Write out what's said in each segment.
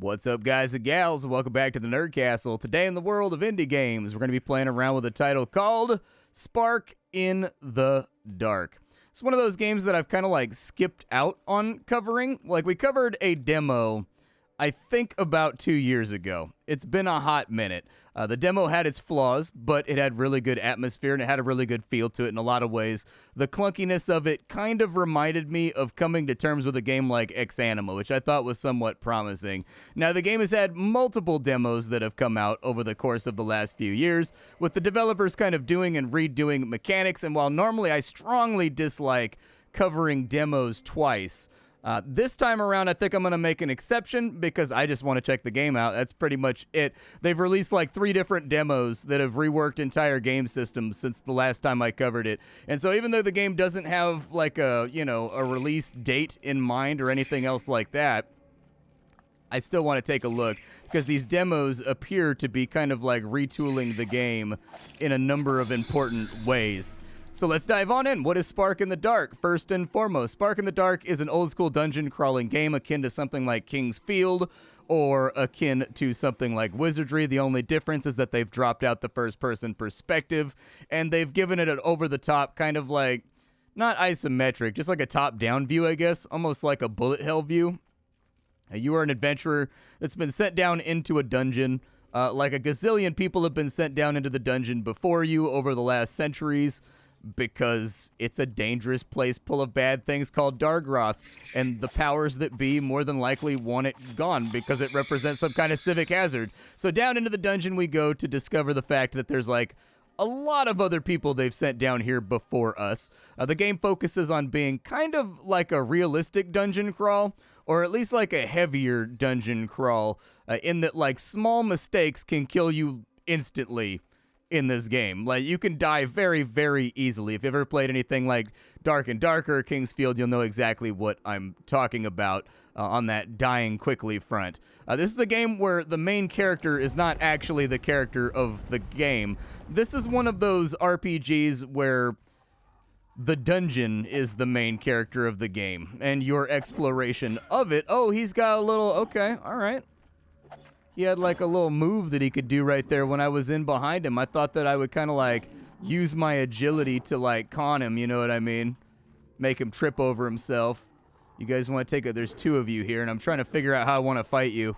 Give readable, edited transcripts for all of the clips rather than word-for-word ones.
What's up, guys and gals? Welcome back to the Nerd Castle. Today in the world of indie games, we're going to be playing around with a title called Spark in the Dark. It's one of those games that I've kind of like skipped out on covering. Like, we covered a demo, I think, about 2 years ago. It's been a hot minute. The demo had its flaws, but it had really good atmosphere and it had a really good feel to it in a lot of ways. The clunkiness of it kind of reminded me of coming to terms with a game like Ex Anima, which I thought was somewhat promising. Now, the game has had multiple demos that have come out over the course of the last few years, with the developers kind of doing and redoing mechanics, and while normally I strongly dislike covering demos twice, this time around, I think I'm going to make an exception because I just want to check the game out. That's pretty much it. They've released like 3 different demos that have reworked entire game systems since the last time I covered it. And so even though the game doesn't have like a release date in mind or anything else like that, I still want to take a look because these demos appear to be kind of like retooling the game in a number of important ways. So let's dive on in. What is Spark in the Dark? First and foremost, Spark in the Dark is an old-school dungeon-crawling game akin to something like King's Field or akin to something like Wizardry. The only difference is that they've dropped out the first-person perspective, and they've given it an over-the-top kind of like, not isometric, just like a top-down view, I guess, almost like a bullet hell view. You are an adventurer that's been sent down into a dungeon. Like a gazillion people have been sent down into the dungeon before you over the last centuries, because it's a dangerous place full of bad things called Dargroth, and the powers that be more than likely want it gone because it represents some kind of civic hazard. So down into the dungeon we go to discover the fact that there's like a lot of other people they've sent down here before us. The game focuses on being kind of like a realistic dungeon crawl, or at least like a heavier dungeon crawl, in that like small mistakes can kill you instantly in this game. Like, you can die very, very easily. If you've ever played anything like Dark and Darker or King's Field, you'll know exactly what I'm talking about on that dying quickly front. This is a game where the main character is not actually the character of the game. This is one of those RPGs where the dungeon is the main character of the game, and your exploration of it. Oh, he's got a little... Okay, all right. He had like a little move that he could do right there when I was in behind him. I thought that I would kind of like use my agility to like con him, you know what I mean? Make him trip over himself. You guys want to take it? There's 2 of you here, and I'm trying to figure out how I want to fight you.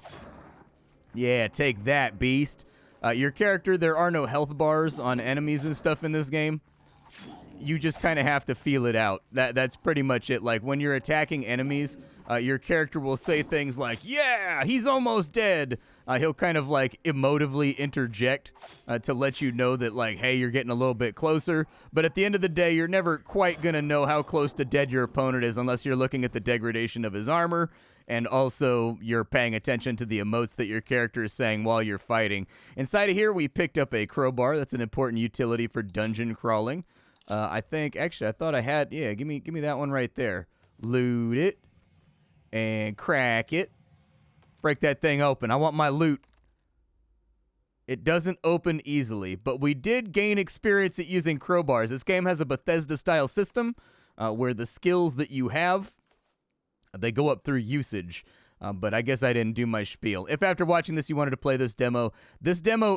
Yeah, take that, beast. Your character, there are no health bars on enemies and stuff in this game. You just kind of have to feel it out. That's pretty much it. Like, when you're attacking enemies, your character will say things like, yeah, he's almost dead. He'll kind of like emotively interject to let you know that like, hey, you're getting a little bit closer. But at the end of the day, you're never quite going to know how close to dead your opponent is unless you're looking at the degradation of his armor. And also, you're paying attention to the emotes that your character is saying while you're fighting. Inside of here, we picked up a crowbar. That's an important utility for dungeon crawling. I think, actually, I thought I had, yeah, give me that one right there. Loot it. And crack it. Break that thing open. I want my loot. It doesn't open easily, but we did gain experience at using crowbars. This game has a Bethesda-style system where the skills that you have, they go up through usage. But I guess I didn't do my spiel. If after watching this you wanted to play this demo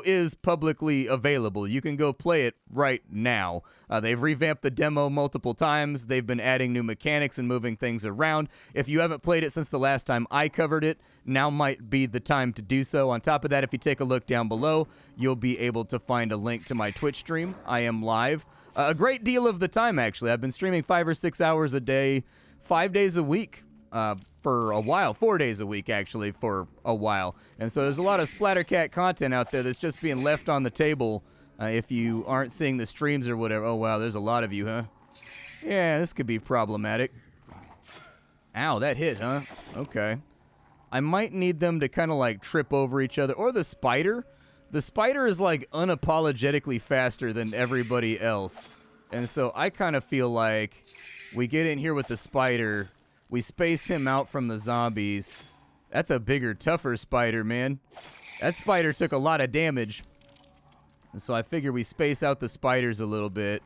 is publicly available. You can go play it right now. They've revamped the demo multiple times. They've been adding new mechanics and moving things around. If you haven't played it since the last time I covered it, now might be the time to do so. On top of that, if you take a look down below, you'll be able to find a link to my Twitch stream. I am live a great deal of the time, actually. I've been streaming 5 or 6 hours a day, 5 days a week. For a while, 4 days a week, actually, for a while. And so there's a lot of Splattercat content out there that's just being left on the table if you aren't seeing the streams or whatever. Oh, wow, there's a lot of you, huh? Yeah, this could be problematic. Ow, that hit, huh? Okay. I might need them to kind of, like, trip over each other. Or the spider. The spider is, like, unapologetically faster than everybody else. And so I kind of feel like we get in here with the spider... We space him out from the zombies. That's a bigger, tougher spider, man. That spider took a lot of damage. And so I figure we space out the spiders a little bit.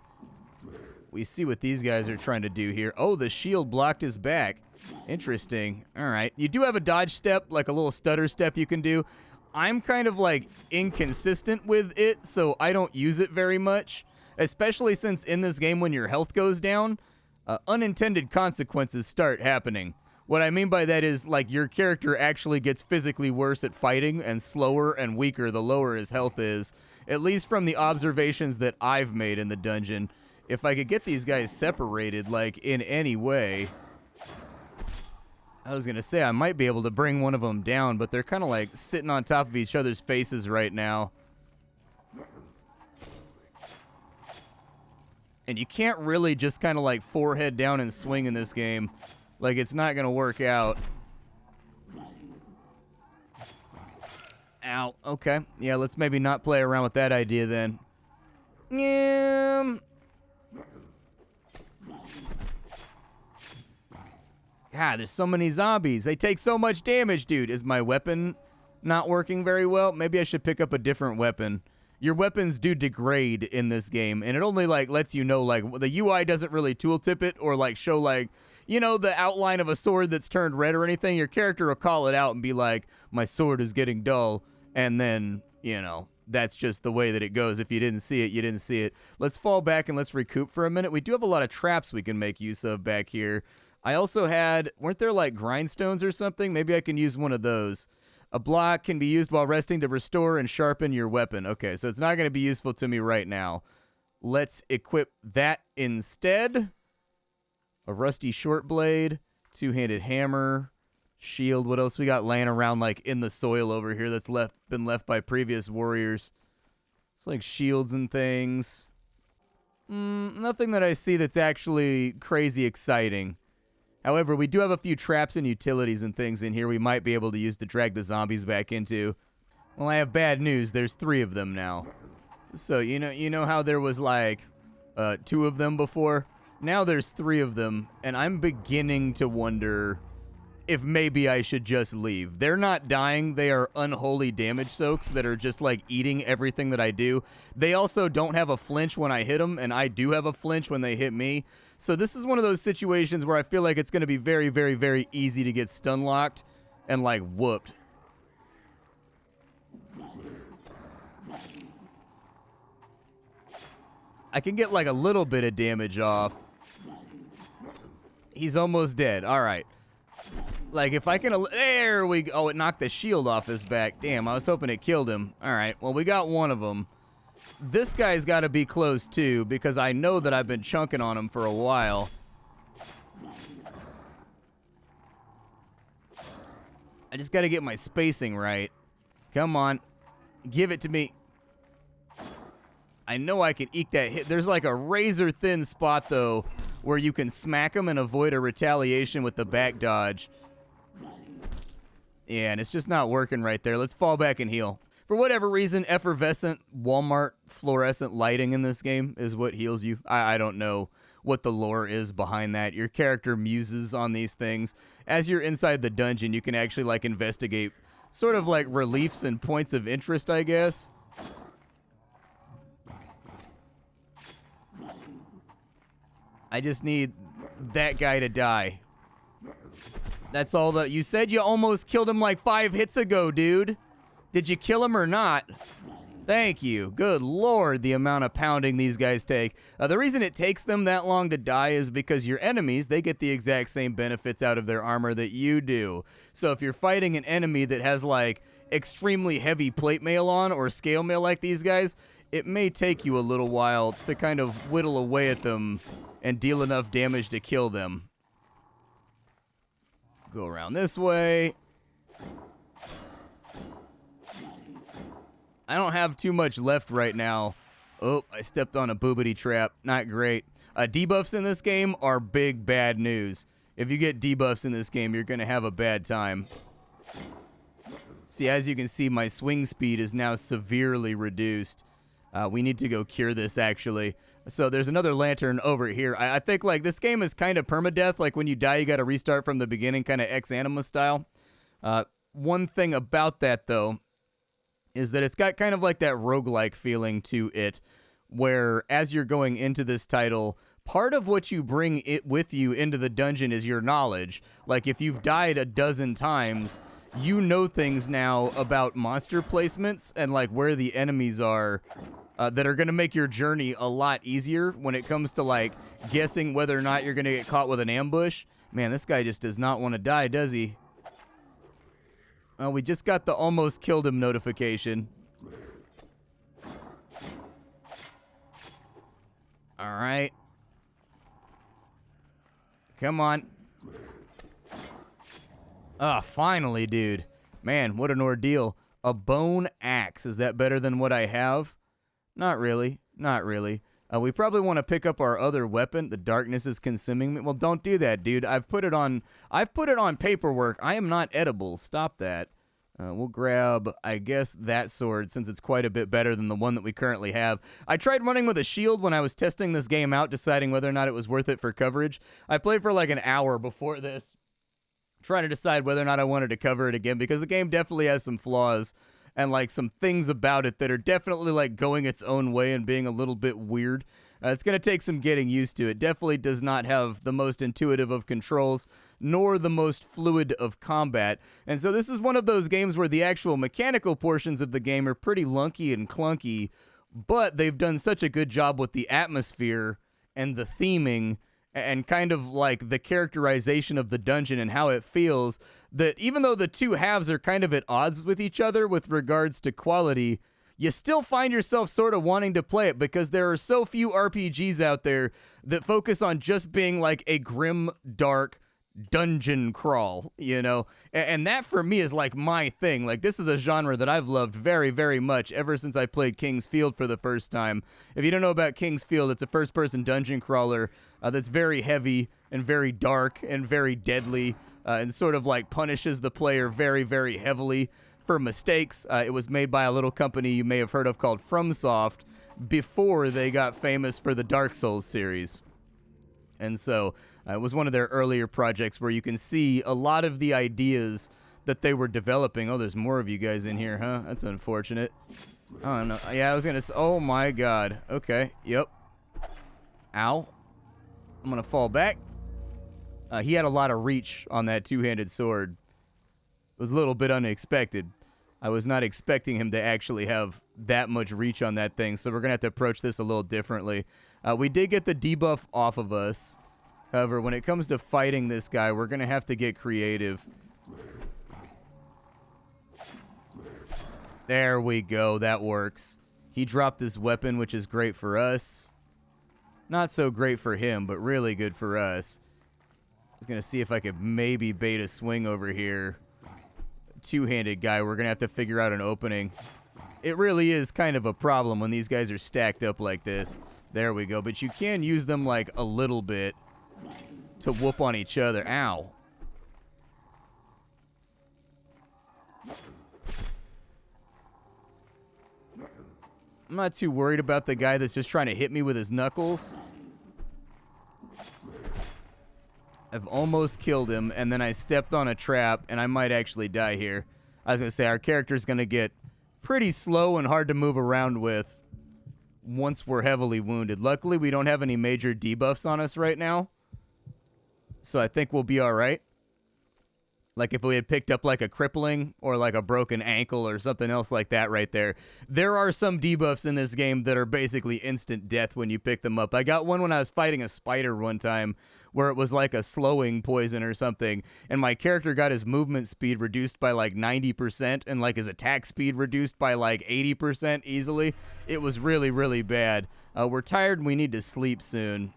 We see what these guys are trying to do here. Oh, the shield blocked his back. Interesting. All right. You do have a dodge step, like a little stutter step you can do. I'm kind of like inconsistent with it, so I don't use it very much, especially since in this game when your health goes down, unintended consequences start happening. What I mean by that is, like, your character actually gets physically worse at fighting and slower and weaker the lower his health is, at least from the observations that I've made in the dungeon. If I could get these guys separated, like, in any way, I was going to say I might be able to bring one of them down, but they're kind of like sitting on top of each other's faces right now. And you can't really just kind of like forehead down and swing in this game. Like, it's not going to work out. Ow. Okay. Yeah, let's maybe not play around with that idea then. God, there's so many zombies. They take so much damage, dude. Is my weapon not working very well? Maybe I should pick up a different weapon. Your weapons do degrade in this game, and it only, like, lets you know, like, the UI doesn't really tooltip it or, like, show, like, you know, the outline of a sword that's turned red or anything. Your character will call it out and be like, my sword is getting dull, and then, you know, that's just the way that it goes. If you didn't see it, you didn't see it. Let's fall back and let's recoup for a minute. We do have a lot of traps we can make use of back here. I also had, weren't there like grindstones or something? Maybe I can use one of those. A block can be used while resting to restore and sharpen your weapon. Okay, so it's not going to be useful to me right now. Let's equip that instead. A rusty short blade, two-handed hammer, shield. What else we got laying around like in the soil over here that's been left by previous warriors? It's like shields and things. Nothing that I see that's actually crazy exciting. However, we do have a few traps and utilities and things in here we might be able to use to drag the zombies back into. Well, I have bad news. There's 3 of them now. So, you know how there was like 2 of them before? Now there's 3 of them, and I'm beginning to wonder if maybe I should just leave. They're not dying. They are unholy damage soaks that are just like eating everything that I do. They also don't have a flinch when I hit them, and I do have a flinch when they hit me. So this is one of those situations where I feel like it's going to be very, very, very easy to get stun locked and like whooped. I can get like a little bit of damage off. He's almost dead. All right. Like, if I can... There we go. Oh, it knocked the shield off his back. Damn, I was hoping it killed him. All right, well, we got one of them. This guy's got to be close, too, because I know that I've been chunking on him for a while. I just got to get my spacing right. Come on. Give it to me. I know I can eke that hit. There's like a razor-thin spot, though, where you can smack him and avoid a retaliation with the back dodge. Yeah, and it's just not working right there. Let's fall back and heal. For whatever reason, effervescent Walmart fluorescent lighting in this game is what heals you. I don't know what the lore is behind that. Your character muses on these things. As you're inside the dungeon, you can actually, like, investigate sort of like reliefs and points of interest, I guess. I just need that guy to die. That's all that... You said you almost killed him like 5 hits ago, dude. Did you kill him or not? Thank you. Good Lord, the amount of pounding these guys take. The reason it takes them that long to die is because your enemies, they get the exact same benefits out of their armor that you do. So if you're fighting an enemy that has, like, extremely heavy plate mail on or scale mail like these guys, it may take you a little while to kind of whittle away at them and deal enough damage to kill them. Go around this way. I don't have too much left right now. Oh, I stepped on a boobity trap. Not great. Debuffs in this game are big bad news. If you get debuffs in this game, you're going to have a bad time. See, as you can see, my swing speed is now severely reduced. We need to go cure this, actually. So there's another lantern over here. I think, like, this game is kind of permadeath. Like, when you die, you got to restart from the beginning, kind of Ex Anima style. One thing about that, though, is that it's got kind of like that roguelike feeling to it, where as you're going into this title, part of what you bring it with you into the dungeon is your knowledge. Like, if you've died a dozen times, you know things now about monster placements and, like, where the enemies are that are going to make your journey a lot easier when it comes to, like, guessing whether or not you're going to get caught with an ambush. Man, this guy just does not want to die, does he? We just got the almost killed him notification. All right. Come on. Ah, finally, dude. Man, what an ordeal. A bone axe. Is that better than what I have? Not really. Not really. We probably want to pick up our other weapon. The darkness is consuming me. Well, don't do that, dude. I've put it on paperwork. I am not edible. Stop that. We'll grab, I guess, that sword, since it's quite a bit better than the one that we currently have. I tried running with a shield when I was testing this game out, deciding whether or not it was worth it for coverage. I played for like an hour before this, trying to decide whether or not I wanted to cover it again, because the game definitely has some flaws and like some things about it that are definitely like going its own way and being a little bit weird. It's going to take some getting used to. It definitely does not have the most intuitive of controls, nor the most fluid of combat. And so this is one of those games where the actual mechanical portions of the game are pretty lunky and clunky, but they've done such a good job with the atmosphere and the theming and kind of like the characterization of the dungeon and how it feels, that even though the two halves are kind of at odds with each other with regards to quality, you still find yourself sort of wanting to play it, because there are so few RPGs out there that focus on just being like a grim, dark dungeon crawl, you know? And that for me is like my thing. Like, this is a genre that I've loved very, very much ever since I played King's Field for the first time. If you don't know about King's Field, it's a first-person dungeon crawler that's very heavy and very dark and very deadly, and sort of like punishes the player very, very heavily for mistakes. It was made by a little company you may have heard of called FromSoft before they got famous for the Dark Souls series. And so it was one of their earlier projects where you can see a lot of the ideas that they were developing. Oh, there's more of you guys in here, huh? That's unfortunate. Oh, no. Yeah, I was going to... Oh, my God. Okay. Yep. Ow. I'm going to fall back. He had a lot of reach on that two-handed sword. It was a little bit unexpected. I was not expecting him to actually have that much reach on that thing, so we're going to have to approach this a little differently. We did get the debuff off of us. However, when it comes to fighting this guy, we're going to have to get creative. There we go. That works. He dropped this weapon, which is great for us. Not so great for him, but really good for us. I was going to see if I could maybe bait a swing over here. Two-handed guy, we're gonna have to figure out an opening. It really is kind of a problem when these guys are stacked up like this. There we go, but you can use them like a little bit to whoop on each other. Ow. I'm not too worried about the guy that's just trying to hit me with his knuckles. I've almost killed him, and then I stepped on a trap, and I might actually die here. I was going to say, our character's going to get pretty slow and hard to move around with once we're heavily wounded. Luckily, we don't have any major debuffs on us right now, so I think we'll be all right. Like if we had picked up like a crippling or like a broken ankle or something else like that right there. There are some debuffs in this game that are basically instant death when you pick them up. I got one when I was fighting a spider one time where it was like a slowing poison or something, and my character got his movement speed reduced by like 90% and like his attack speed reduced by like 80% easily. It was really, really bad. We're tired and we need to sleep soon.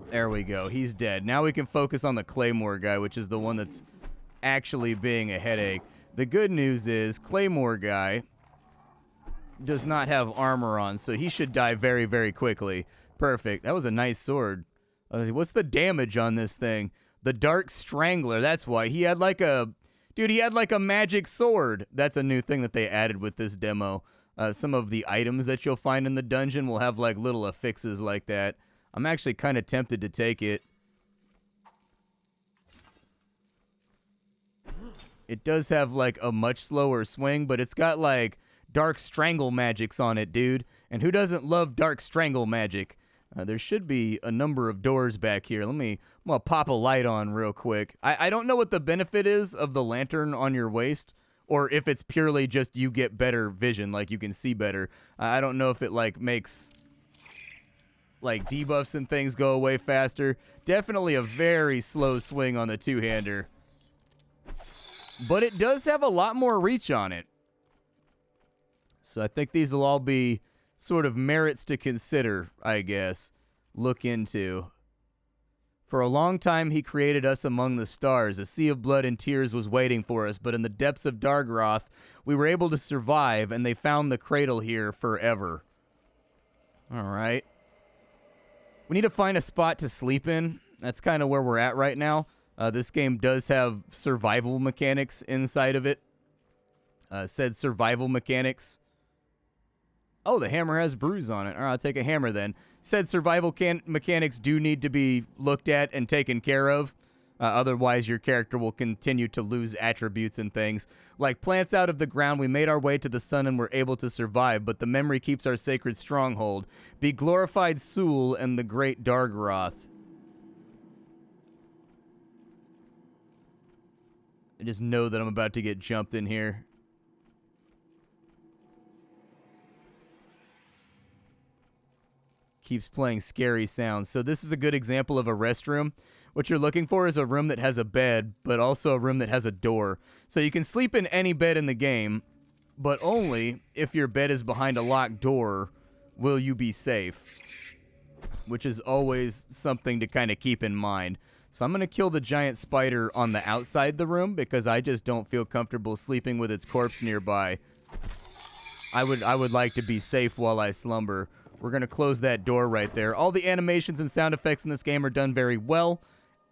There we go. He's dead. Now we can focus on the Claymore guy, which is the one that's actually being a headache. The good news is Claymore guy does not have armor on, so he should die very, very quickly. Perfect. That was a nice sword. What's the damage on this thing? The Dark Strangler. That's why. He had like a... Dude, he had like a magic sword. That's a new thing that they added with this demo. Some of the items that you'll find in the dungeon will have like little affixes like that. I'm actually kind of tempted to take it. It does have like a much slower swing, but it's got like dark strangle magics on it, dude. And who doesn't love dark strangle magic? There should be a number of doors back here. I'm gonna pop a light on real quick. I don't know what the benefit is of the lantern on your waist, or if it's purely just you get better vision, like you can see better. I don't know if it like makes like debuffs and things go away faster. Definitely a very slow swing on the two-hander. But it does have a lot more reach on it. So I think these will all be sort of merits to consider, I guess, look into. For a long time, he created us among the stars. A sea of blood and tears was waiting for us, but in the depths of Dargroth, we were able to survive, and they found the cradle here forever. All right. We need to find a spot to sleep in. That's kind of where we're at right now. This game does have survival mechanics inside of it. Said survival mechanics. Oh, the hammer has bruise on it. All right, I'll take a hammer then. Said survival mechanics do need to be looked at and taken care of. Otherwise, your character will continue to lose attributes and things. Like plants out of the ground, we made our way to the sun and were able to survive, but the memory keeps our sacred stronghold. Be glorified Sul and the great Dargroth. I just know that I'm about to get jumped in here. Keeps playing scary sounds. So this is a good example of a restroom. What you're looking for is a room that has a bed, but also a room that has a door. So you can sleep in any bed in the game, but only if your bed is behind a locked door will you be safe, which is always something to kind of keep in mind. So I'm going to kill the giant spider on the outside the room because I just don't feel comfortable sleeping with its corpse nearby. I would like to be safe while I slumber. We're going to close that door right there. All the animations and sound effects in this game are done very well.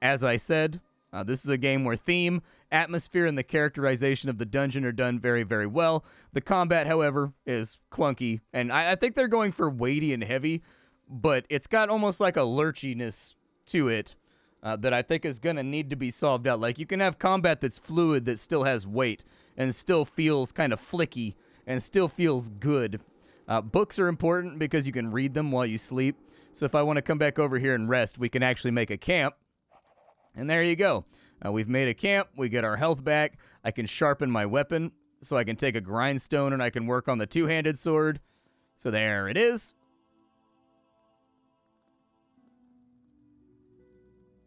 As I said, this is a game where theme, atmosphere, and the characterization of the dungeon are done very, very well. The combat, however, is clunky. And I think they're going for weighty and heavy, but it's got almost like a lurchiness to it that I think is going to need to be solved out. Like, you can have combat that's fluid, that still has weight, and still feels kind of flicky, and still feels good. Books are important because you can read them while you sleep. So if I want to come back over here and rest, we can actually make a camp. And there you go. We've made a camp. We get our health back. I can sharpen my weapon, so I can take a grindstone and I can work on the two-handed sword. So there it is.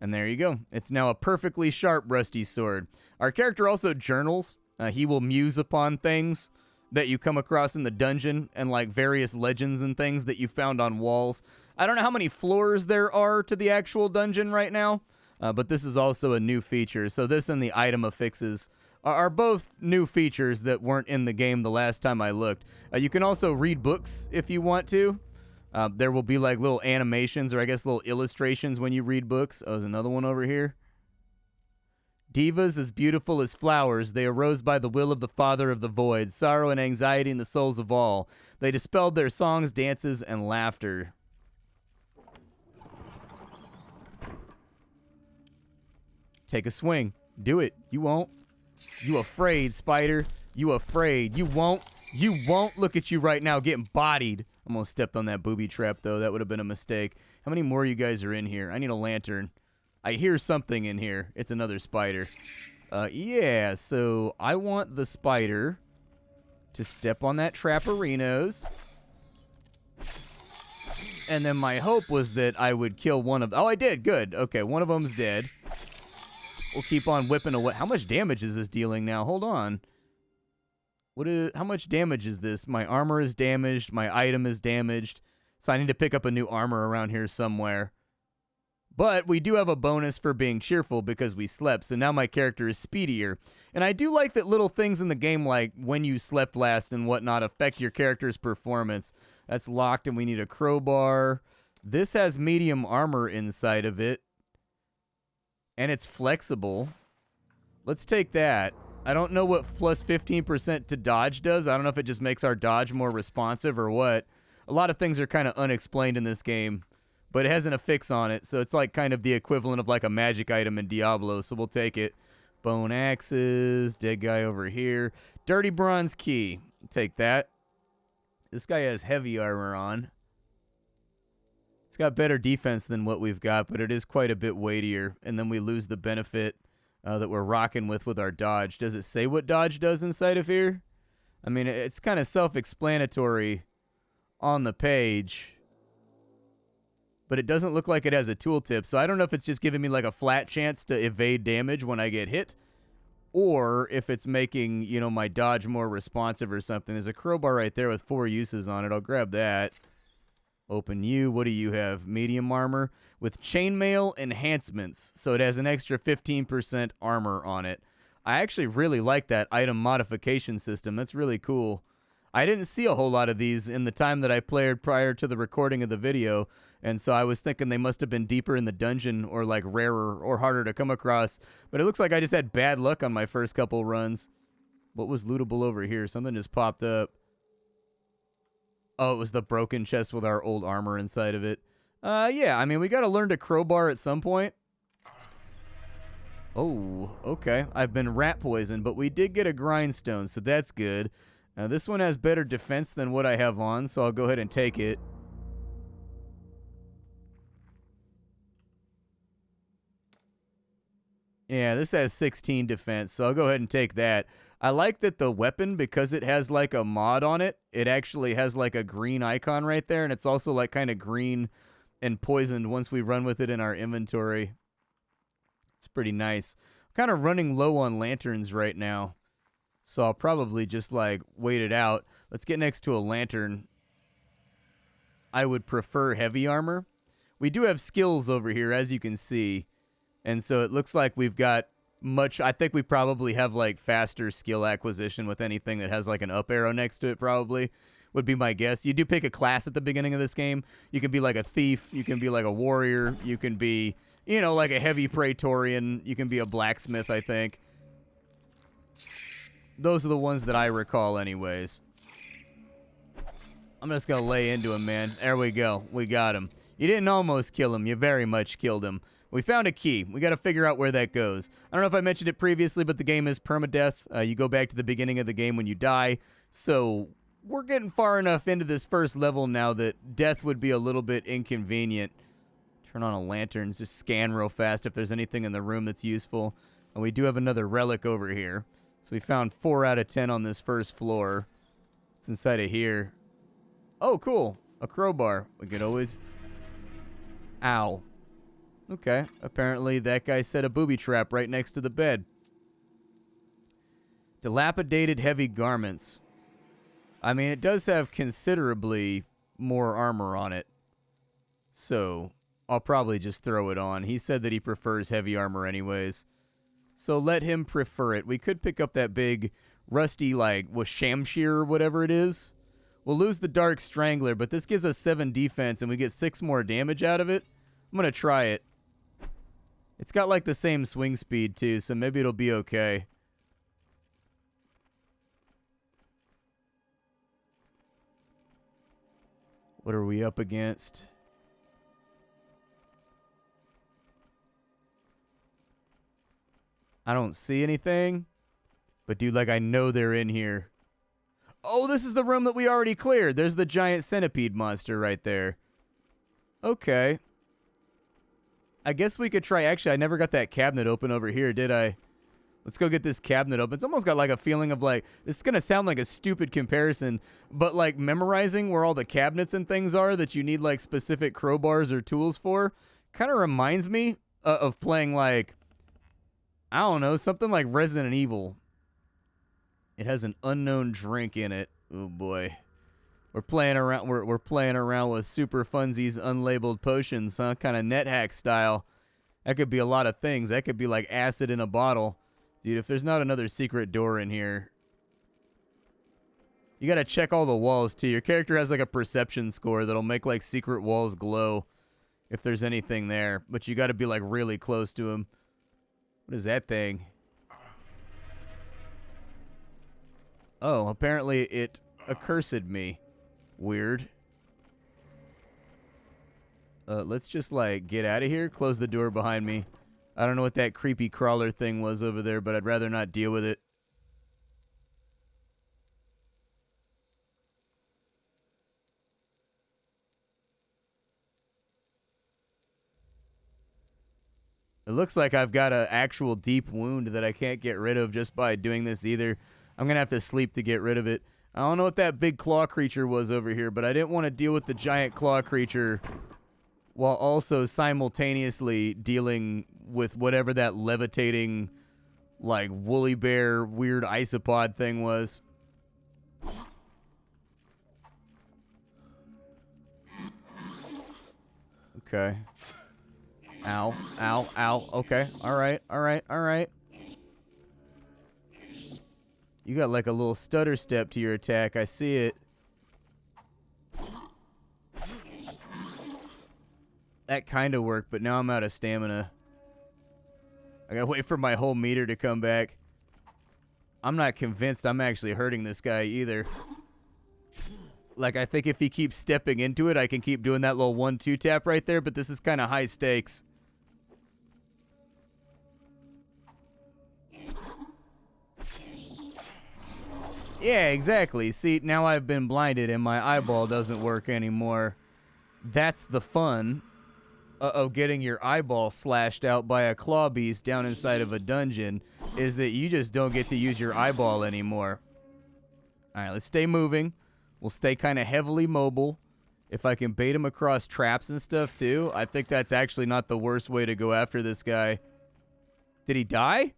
And there you go. It's now a perfectly sharp rusty sword. Our character also journals. He will muse upon things that you come across in the dungeon and like various legends and things that you found on walls. I don't know how many floors there are to the actual dungeon right now, but this is also a new feature. So this and the item affixes are both new features that weren't in the game the last time I looked. You can also read books if you want to. There will be like little animations or I guess little illustrations when you read books. Oh, there's another one over here. Divas as beautiful as flowers, they arose by the will of the Father of the Void, sorrow and anxiety in the souls of all. They dispelled their songs, dances, and laughter. Take a swing. Do it. You won't. You afraid, spider. You afraid. You won't. You won't. Look at you right now getting bodied. Almost stepped on that booby trap, though. That would have been a mistake. How many more of you guys are in here? I need a lantern. I hear something in here. It's another spider. Yeah, so I want the spider to step on that Trapperinos. And then my hope was that I would kill one of... Oh, I did. Good. Okay, one of them's dead. We'll keep on whipping away. How much damage is this dealing now? Hold on. How much damage is this? My armor is damaged. My item is damaged. So I need to pick up a new armor around here somewhere. But we do have a bonus for being cheerful because we slept, so now my character is speedier. And I do like that little things in the game like when you slept last and whatnot affect your character's performance. That's locked and we need a crowbar. This has medium armor inside of it. And it's flexible. Let's take that. I don't know what plus 15% to dodge does. I don't know if it just makes our dodge more responsive or what. A lot of things are kind of unexplained in this game. But it has an affix on it, so it's like kind of the equivalent of like a magic item in Diablo, so we'll take it. Bone axes, dead guy over here. Dirty bronze key. Take that. This guy has heavy armor on. It's got better defense than what we've got, but it is quite a bit weightier. And then we lose the benefit that we're rocking with our dodge. Does it say what dodge does inside of here? I mean, it's kind of self-explanatory on the page, but it doesn't look like it has a tooltip. So I don't know if it's just giving me like a flat chance to evade damage when I get hit, or if it's making, you know, my dodge more responsive or something. There's a crowbar right there with 4 uses on it. I'll grab that. Open you. What do you have? Medium armor with chainmail enhancements. So it has an extra 15% armor on it. I actually really like that item modification system. That's really cool. I didn't see a whole lot of these in the time that I played prior to the recording of the video, and so I was thinking they must have been deeper in the dungeon or like rarer or harder to come across. But it looks like I just had bad luck on my first couple runs. What was lootable over here? Something just popped up. Oh, it was the broken chest with our old armor inside of it. Yeah, I mean, we got to learn to crowbar at some point. Oh, okay. I've been rat poisoned, but we did get a grindstone, so that's good. Now, this one has better defense than what I have on, so I'll go ahead and take it. Yeah, this has 16 defense, so I'll go ahead and take that. I like that the weapon, because it has like a mod on it, it actually has like a green icon right there, and it's also like kind of green and poisoned once we run with it in our inventory. It's pretty nice. I'm kind of running low on lanterns right now, so I'll probably just like wait it out. Let's get next to a lantern. I would prefer heavy armor. We do have skills over here, as you can see, and so it looks like we've got much. I think we probably have like faster skill acquisition with anything that has like an up arrow next to it, probably would be my guess. You do pick a class at the beginning of this game. You can be like a thief, you can be like a warrior, you can be, you know, like a heavy praetorian, you can be a blacksmith, I think. Those are the ones that I recall anyways. I'm just gonna lay into him, man. There we go. We got him. You didn't almost kill him, you very much killed him. We found a key. We got to figure out where that goes. I don't know if I mentioned it previously, but the game is permadeath. You go back to the beginning of the game when you die. So we're getting far enough into this first level now that death would be a little bit inconvenient. Turn on a lantern, just scan real fast if there's anything in the room that's useful. And we do have another relic over here. So we found 4 out of 10 on this first floor. It's inside of here. Oh, cool. A crowbar. We could always... Ow. Okay, apparently that guy set a booby trap right next to the bed. Dilapidated heavy garments. I mean, it does have considerably more armor on it. So, I'll probably just throw it on. He said that he prefers heavy armor anyways. So let him prefer it. We could pick up that big, rusty, like, with Shamshir or whatever it is. We'll lose the Dark Strangler, but this gives us 7 defense and we get 6 more damage out of it. I'm going to try it. It's got like the same swing speed too, so maybe it'll be okay. What are we up against? I don't see anything. But dude, like I know they're in here. Oh, this is the room that we already cleared. There's the giant centipede monster right there. Okay. I guess we could try. Actually, I never got that cabinet open over here, did I? Let's go get this cabinet open. It's almost got like a feeling of like, this is going to sound like a stupid comparison, but like memorizing where all the cabinets and things are that you need like specific crowbars or tools for kind of reminds me of playing like, I don't know, something like Resident Evil. It has an unknown drink in it. Oh boy. We're playing around. We're playing around with Super Funsies unlabeled potions, huh? Kind of NetHack style. That could be a lot of things. That could be like acid in a bottle, dude. If there's not another secret door in here, you gotta check all the walls too. Your character has like a perception score that'll make like secret walls glow if there's anything there. But you gotta be like really close to him. What is that thing? Oh, apparently it accursed me. Weird. Let's just, like, get out of here. Close the door behind me. I don't know what that creepy crawler thing was over there, but I'd rather not deal with it. It looks like I've got an actual deep wound that I can't get rid of just by doing this either. I'm going to have to sleep to get rid of it. I don't know what that big claw creature was over here, but I didn't want to deal with the giant claw creature while also simultaneously dealing with whatever that levitating, like, woolly bear weird isopod thing was. Okay. Ow, ow, ow. Okay, all right, all right, all right. You got like a little stutter step to your attack. I see it. That kind of worked, but now I'm out of stamina. I gotta wait for my whole meter to come back. I'm not convinced I'm actually hurting this guy either. Like, I think if he keeps stepping into it, I can keep doing that little 1-2 tap right there, but this is kind of high stakes. Yeah, exactly. See, now I've been blinded and my eyeball doesn't work anymore. That's the fun of getting your eyeball slashed out by a claw beast down inside of a dungeon, is that you just don't get to use your eyeball anymore. All right, let's stay moving. We'll stay kind of heavily mobile. If I can bait him across traps and stuff too, I think that's actually not the worst way to go after this guy. Did he die?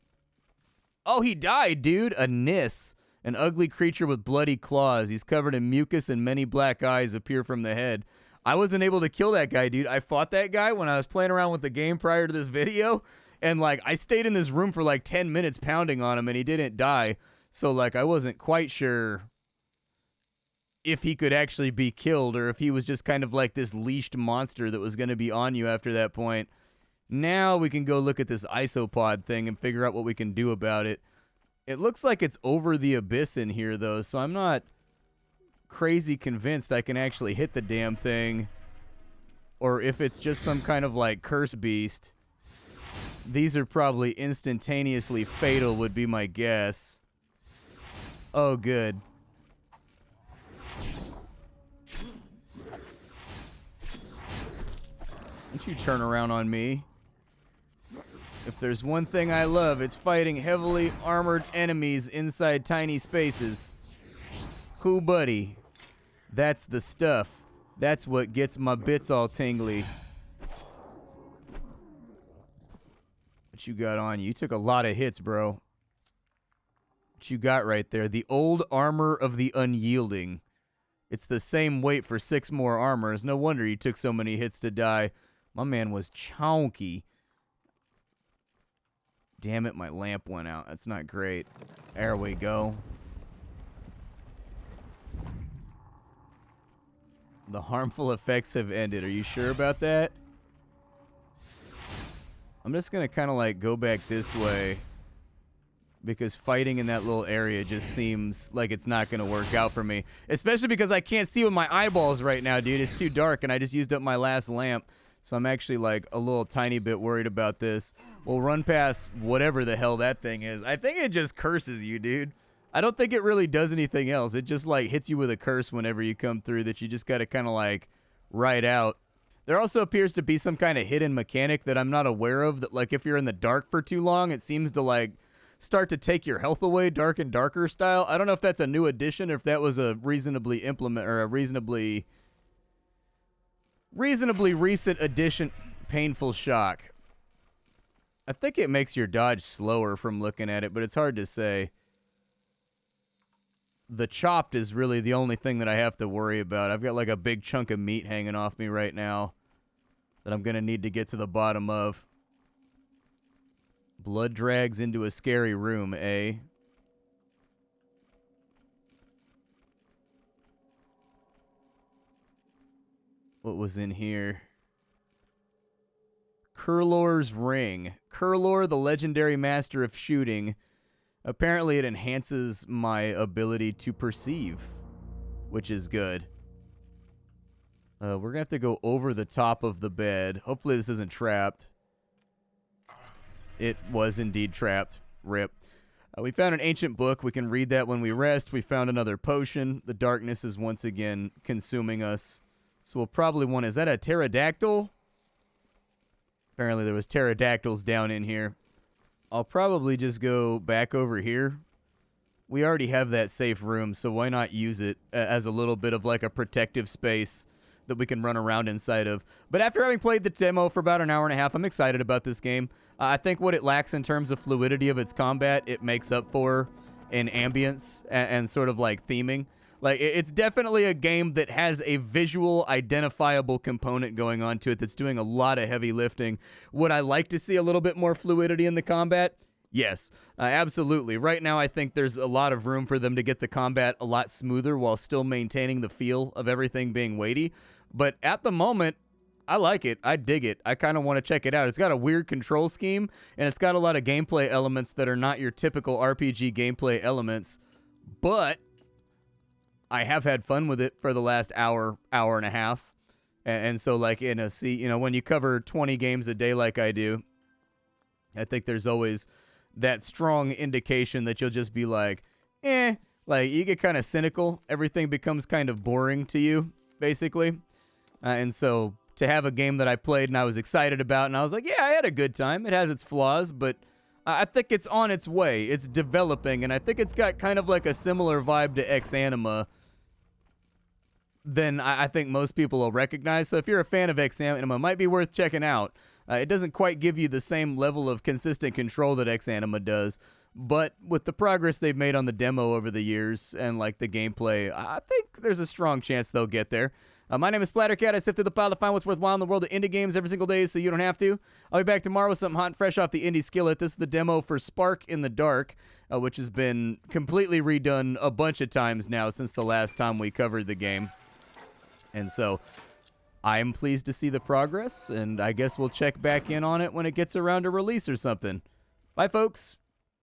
Oh, he died, dude. A Nis. An ugly creature with bloody claws. He's covered in mucus and many black eyes appear from the head. I wasn't able to kill that guy, dude. I fought that guy when I was playing around with the game prior to this video. And, like, I stayed in this room for, like, 10 minutes pounding on him, and he didn't die. So, like, I wasn't quite sure if he could actually be killed or if he was just kind of like this leashed monster that was going to be on you after that point. Now we can go look at this isopod thing and figure out what we can do about it. It looks like it's over the abyss in here, though, so I'm not crazy convinced I can actually hit the damn thing. Or if it's just some kind of, like, curse beast. These are probably instantaneously fatal, would be my guess. Oh, good. Don't you turn around on me. If there's one thing I love, it's fighting heavily armored enemies inside tiny spaces. Cool, buddy. That's the stuff. That's what gets my bits all tingly. What you got on you? You took a lot of hits, bro. What you got right there? The old armor of the unyielding. It's the same weight for 6 more armors. No wonder you took so many hits to die. My man was chonky. Damn it, my lamp went out. That's not great. There we go. The harmful effects have ended. Are you sure about that? I'm just going to kind of like go back this way, because fighting in that little area just seems like it's not going to work out for me. Especially because I can't see with my eyeballs right now, dude. It's too dark, and I just used up my last lamp. So I'm actually like a little tiny bit worried about this. We'll run past whatever the hell that thing is. I think it just curses you, dude. I don't think it really does anything else. It just like hits you with a curse whenever you come through that you just got to kind of like ride out. There also appears to be some kind of hidden mechanic that I'm not aware of, that like if you're in the dark for too long, it seems to like start to take your health away, dark and darker style. I don't know if that's a new addition or if that was a reasonably recent addition. Painful shock. I think it makes your dodge slower from looking at it, but it's hard to say. The chopped is really the only thing that I have to worry about. I've got like a big chunk of meat hanging off me right now that I'm going to need to get to the bottom of. Blood drags into a scary room, eh? What was in here? Kurlor's Ring. Kurlor, the legendary master of shooting. Apparently it enhances my ability to perceive, which is good. We're going to have to go over the top of the bed. Hopefully this isn't trapped. It was indeed trapped. Rip. We found an ancient book. We can read that when we rest. We found another potion. The darkness is once again consuming us. So we'll probably want... Is that a pterodactyl? Apparently there was pterodactyls down in here. I'll probably just go back over here. We already have that safe room, so why not use it as a little bit of like a protective space that we can run around inside of. But after having played the demo for about an hour and a half, I'm excited about this game. I think what it lacks in terms of fluidity of its combat, it makes up for in ambience and sort of like theming. Like, it's definitely a game that has a visual identifiable component going on to it that's doing a lot of heavy lifting. Would I like to see a little bit more fluidity in the combat? Yes, absolutely. Right now, I think there's a lot of room for them to get the combat a lot smoother while still maintaining the feel of everything being weighty. But at the moment, I like it. I dig it. I kind of want to check it out. It's got a weird control scheme, and it's got a lot of gameplay elements that are not your typical RPG gameplay elements. But I have had fun with it for the last hour and a half. And so, like, when you cover 20 games a day like I do, I think there's always that strong indication that you'll just be like, like, you get kind of cynical. Everything becomes kind of boring to you, basically. And so to have a game that I played and I was excited about, and I was like, yeah, I had a good time. It has its flaws, but I think it's on its way. It's developing, and I think it's got kind of like a similar vibe to Ex Anima than I think most people will recognize. So if you're a fan of Ex Anima, it might be worth checking out. It doesn't quite give you the same level of consistent control that Ex Anima does, but with the progress they've made on the demo over the years and like the gameplay, I think there's a strong chance they'll get there. My name is Splattercat. I sift through the pile to find what's worthwhile in the world of indie games every single day so you don't have to. I'll be back tomorrow with something hot and fresh off the indie skillet. This is the demo for Spark in the Dark, which has been completely redone a bunch of times now since the last time we covered the game. And so I am pleased to see the progress, and I guess we'll check back in on it when it gets around to release or something. Bye, folks.